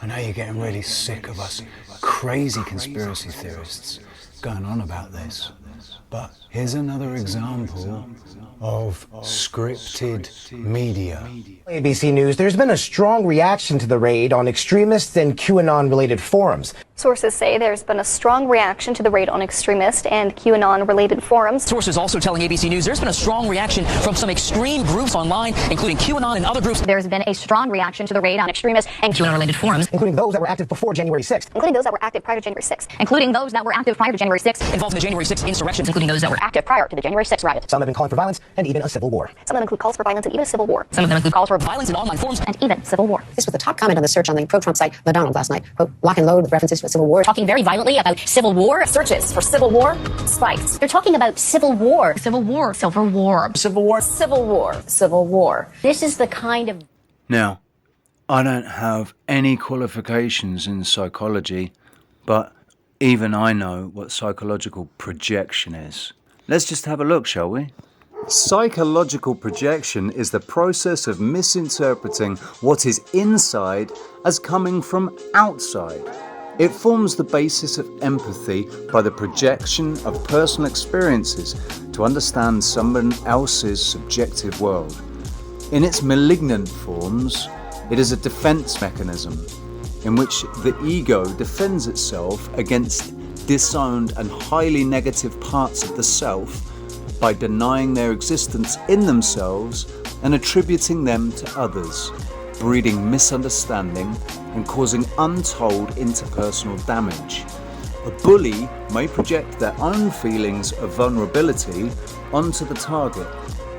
I know you're getting really sick of us crazy conspiracy theorists going on about this, but here's another example of scripted media. ABC News, there's been a strong reaction to the raid on extremist and QAnon-related forums. Sources say there's been a strong reaction to the raid on extremist and QAnon-related forums. Sources also telling ABC News there's been a strong reaction from some extreme groups online, including QAnon and other groups. There's been a strong reaction to the raid on extremist and QAnon-related forums, including those that were active before January 6th. Including those that were active prior to January 6th. Including those that were active prior to January 6th. Involved in the January 6th insurrections, Including those that were active prior to the January 6th riot. Some have been calling for violence and even a civil war. Some of them include calls for violence and even a civil war. Some of them include calls for violence in online forums and even civil war. This was the top comment on the search on the pro-Trump site McDonald's last night. Quote, lock and load with references to a civil war. Talking very violently about civil war. Searches for civil war spiked. They're talking about civil war. Civil war. Civil war. Civil war. Civil war. Civil war. This is the kind of... Now, I don't have any qualifications in psychology, but even I know what psychological projection is. Let's just have a look, shall we? Psychological projection is the process of misinterpreting what is inside as coming from outside. It forms the basis of empathy by the projection of personal experiences to understand someone else's subjective world. In its malignant forms, it is a defense mechanism in which the ego defends itself against disowned and highly negative parts of the self by denying their existence in themselves and attributing them to others, breeding misunderstanding and causing untold interpersonal damage. A bully may project their own feelings of vulnerability onto the target,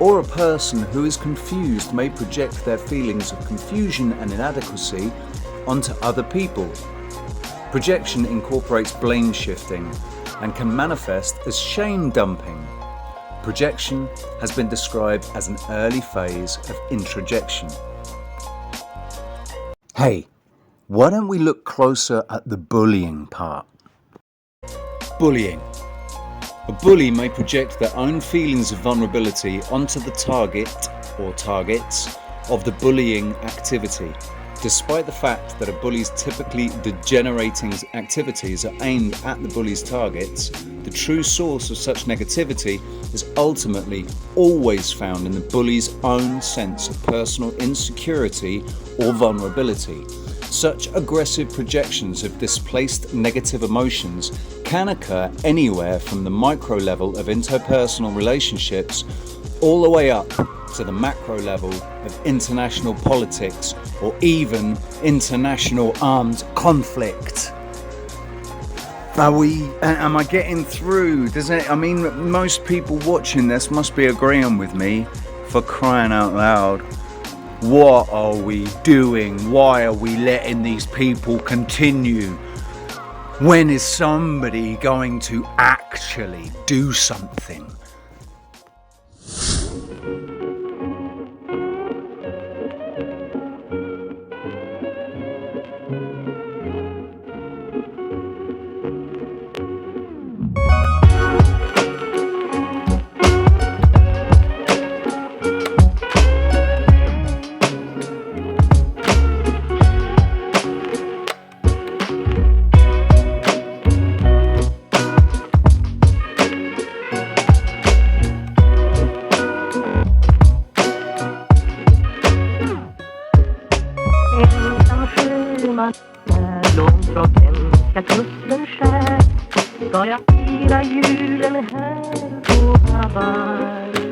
or a person who is confused may project their feelings of confusion and inadequacy onto other people. Projection incorporates blame shifting and can manifest as shame dumping. Projection has been described as an early phase of introjection. Hey, why don't we look closer at the bullying part? Bullying. A bully may project their own feelings of vulnerability onto the target or targets of the bullying activity. Despite the fact that a bully's typically degenerating activities are aimed at the bully's targets, the true source of such negativity is ultimately always found in the bully's own sense of personal insecurity or vulnerability. Such aggressive projections of displaced negative emotions can occur anywhere from the micro level of interpersonal relationships all the way up to the macro level of international politics or even international armed conflict. Am I getting through? Most people watching this must be agreeing with me, for crying out loud. What are we doing? Why are we letting these people continue? When is somebody going to actually do something? Långt från svenska kusten skär ska jag fira julen här på Hawaii.